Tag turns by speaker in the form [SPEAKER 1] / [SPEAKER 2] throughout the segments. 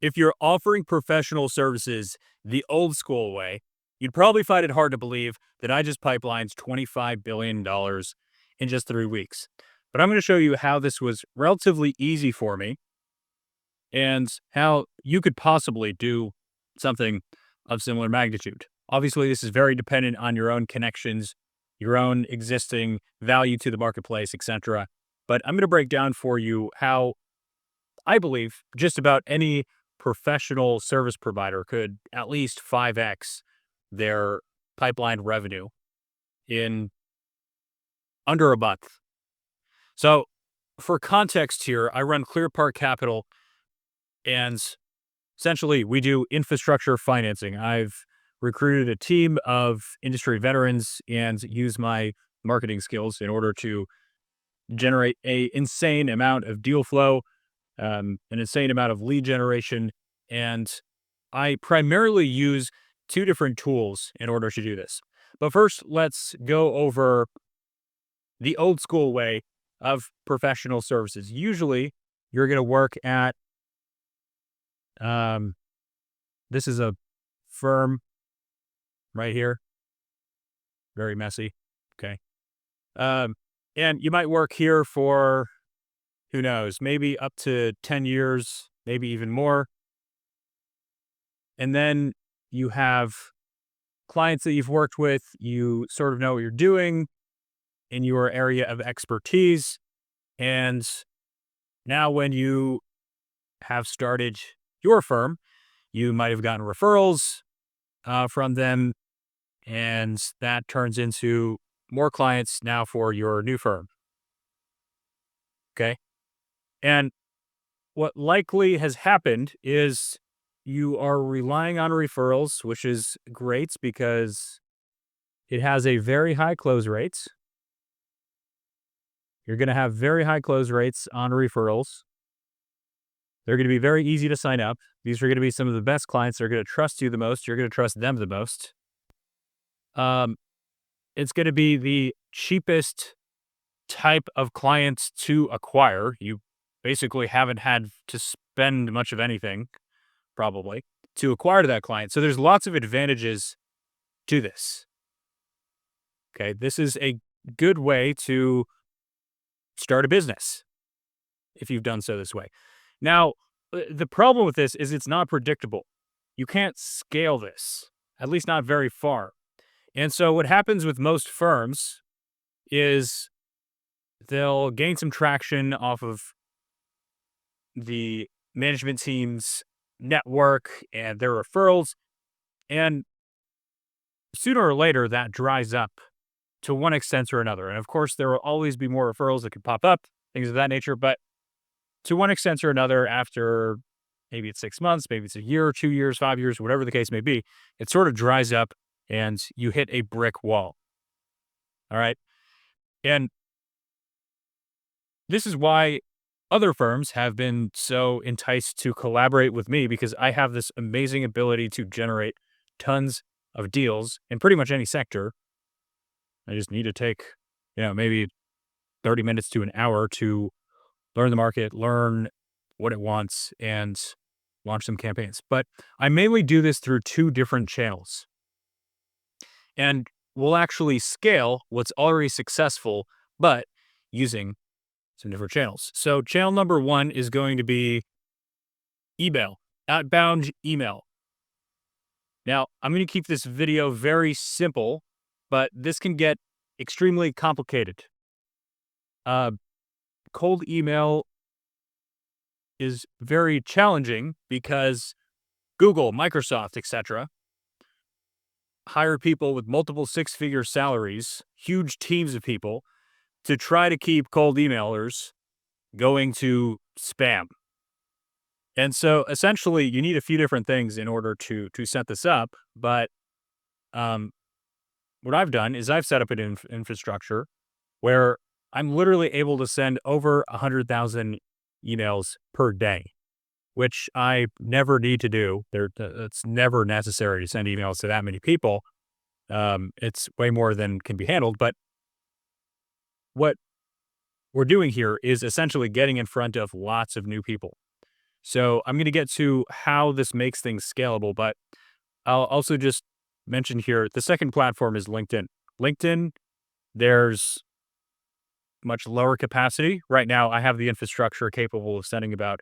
[SPEAKER 1] If you're offering professional services the old school way, you'd probably find it hard to believe that I just pipelined $25 billion in just 3 weeks. But I'm going to show you how this was relatively easy for me and how you could possibly do something of similar magnitude. Obviously, this is very dependent on your own connections, your own existing value to the marketplace, etc. But I'm going to break down for you how I believe just about any professional service provider could at least 5x their pipeline revenue in under a month. So, for context here, I run Clearpark Capital, and essentially we do infrastructure financing. I've recruited a team of industry veterans and use my marketing skills in order to generate a insane amount of deal flow, an insane amount of lead generation. And I primarily use two different tools in order to do this. But first, let's go over the old school way of professional services. Usually, you're going to work at, um, this is a firm right here, very messy. Okay. Um, and you might work here for, who knows, maybe up to 10 years, maybe even more. And then you have clients that you've worked with, you sort of know what you're doing in your area of expertise. And now, when you have started your firm, you might have gotten referrals from them, and that turns into more clients now for your new firm. Okay. And what likely has happened is you are relying on referrals, which is great because it has a very high close rates. You're going to have very high close rates on referrals. They're going to be very easy to sign up. These are going to be some of the best clients. They're going to trust you the most. You're going to trust them the most. Um, it's going to be the cheapest type of clients to acquire. You basically haven't had to spend much of anything, probably, to acquire that client. So there's lots of advantages to this. Okay. This is a good way to start a business if you've done so this way. Now, the problem with this is it's not predictable. You can't scale this, at least not very far. And so what happens with most firms is they'll gain some traction off of the management team's network and their referrals. And sooner or later, that dries up to one extent or another. And of course, there will always be more referrals that could pop up, things of that nature. But to one extent or another, after maybe it's 6 months, maybe it's a year, 2 years, 5 years, whatever the case may be, it sort of dries up and you hit a brick wall. All right. And this is why other firms have been so enticed to collaborate with me, because I have this amazing ability to generate tons of deals in pretty much any sector. I just need to take, maybe 30 minutes to an hour to learn the market, learn what it wants, and launch some campaigns. But I mainly do this through two different channels. And we'll actually scale what's already successful, but using some different channels. So channel number one is going to be email, outbound email. Now, I'm going to keep this video very simple, but this can get extremely complicated. Cold email is very challenging because Google, Microsoft, etc. hire people with multiple six-figure salaries, huge teams of people, to try to keep cold emailers going to spam. And so essentially you need a few different things in order to set this up. But what I've done is I've set up an infrastructure where I'm literally able to send over 100,000 emails per day, which I never need to do. It's never necessary to send emails to that many people. It's way more than can be handled. But what we're doing here is essentially getting in front of lots of new people. So I'm going to get to how this makes things scalable, but I'll also just mention here the second platform is LinkedIn. LinkedIn, there's much lower capacity. Right now, I have the infrastructure capable of sending about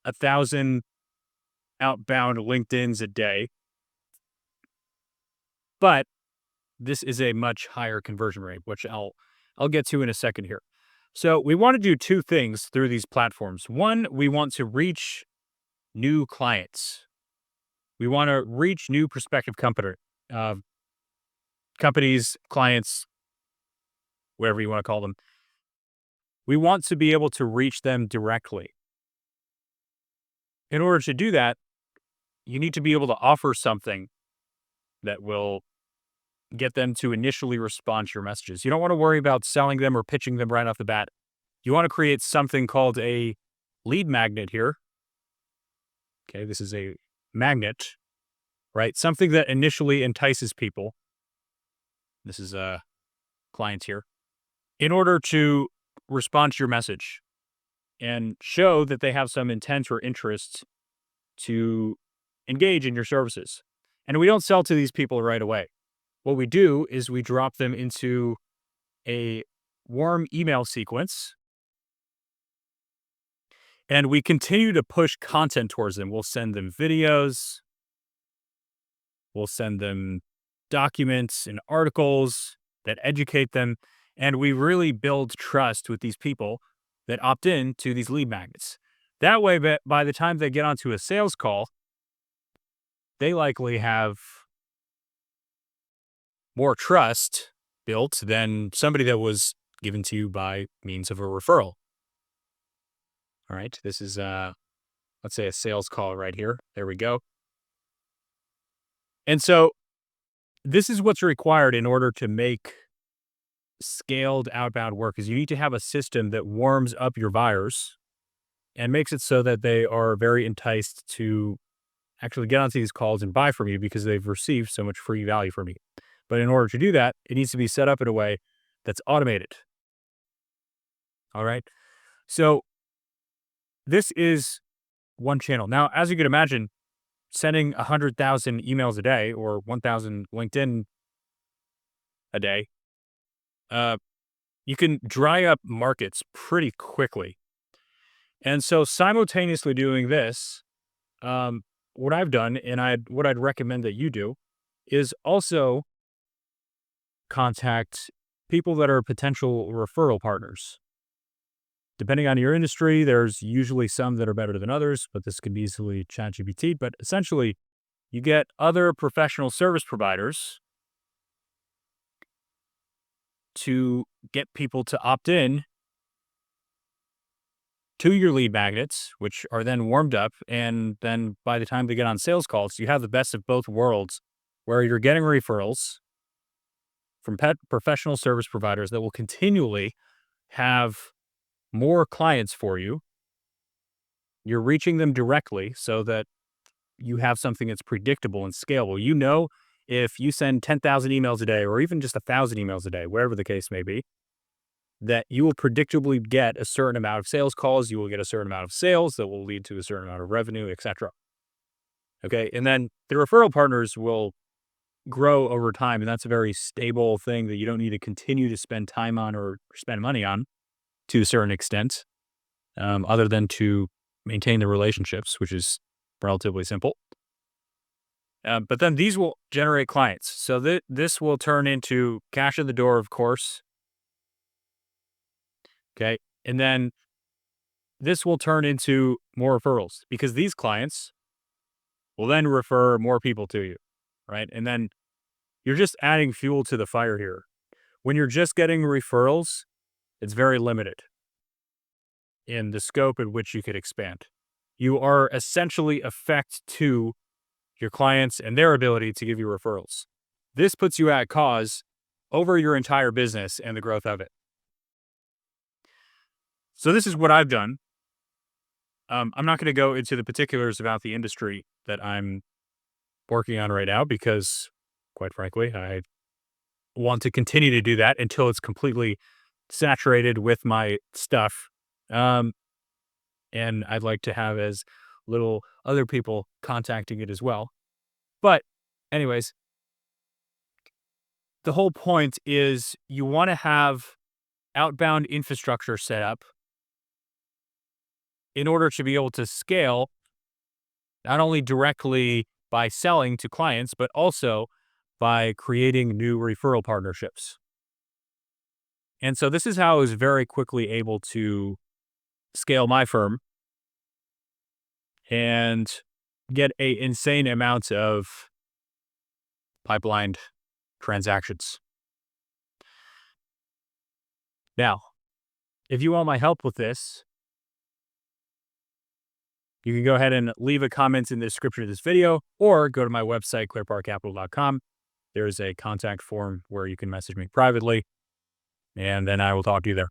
[SPEAKER 1] 1,000 outbound LinkedIns a day, but this is a much higher conversion rate, which I'll get to in a second here. So we want to do two things through these platforms. One, we want to reach new clients. We want to reach new prospective uh, companies, clients, whatever you want to call them. We want to be able to reach them directly. In order to do that, you need to be able to offer something that will get them to initially respond to your messages. You don't want to worry about selling them or pitching them right off the bat. You want to create something called a lead magnet here. Okay, this is a magnet, right? Something that initially entices people. This is clients here. In order to respond to your message and show that they have some intent or interest to engage in your services. And we don't sell to these people right away. What we do is we drop them into a warm email sequence and we continue to push content towards them. We'll send them videos, we'll send them documents and articles that educate them. And we really build trust with these people that opt in to these lead magnets. That way, by the time they get onto a sales call, they likely have more trust built than somebody that was given to you by means of a referral. All right, this is, let's say, a sales call right here. There we go. And so this is what's required in order to make scaled outbound work is you need to have a system that warms up your buyers and makes it so that they are very enticed to actually get onto these calls and buy from you because they've received so much free value from you. But in order to do that, it needs to be set up in a way that's automated. All right. So this is one channel. Now, as you can imagine, sending 100,000 emails a day or 1,000 LinkedIn a day, you can dry up markets pretty quickly. And so simultaneously doing this, what I've done and what I'd recommend that you do is also contact people that are potential referral partners. Depending on your industry, there's usually some that are better than others, but this can be easily ChatGPT. But essentially, you get other professional service providers to get people to opt in to your lead magnets, which are then warmed up. And then by the time they get on sales calls, you have the best of both worlds where you're getting referrals from professional service providers that will continually have more clients for you. You're reaching them directly so that you have something that's predictable and scalable. You know, if you send 10,000 emails a day or even just 1,000 emails a day, wherever the case may be, that you will predictably get a certain amount of sales calls. You will get a certain amount of sales that will lead to a certain amount of revenue, etc. Okay. And then the referral partners will grow over time. And that's a very stable thing that you don't need to continue to spend time on or spend money on to a certain extent, other than to maintain the relationships, which is relatively simple. But then these will generate clients. So this will turn into cash in the door, of course. Okay. And then this will turn into more referrals because these clients will then refer more people to you. Right. And then you're just adding fuel to the fire here. When you're just getting referrals, it's very limited in the scope at which you could expand. You are essentially effect to your clients and their ability to give you referrals. This puts you at cause over your entire business and the growth of it. So this is what I've done. I'm not going to go into the particulars about the industry that I'm working on right now because, quite frankly, I want to continue to do that until it's completely saturated with my stuff. And I'd like to have as little other people contacting it as well. But anyways, the whole point is you want to have outbound infrastructure set up in order to be able to scale not only directly by selling to clients, but also by creating new referral partnerships. And so this is how I was very quickly able to scale my firm and get a insane amount of pipelined transactions. Now, if you want my help with this, you can go ahead and leave a comment in the description of this video or go to my website, clearparkcapital.com. There's a contact form where you can message me privately, and then I will talk to you there.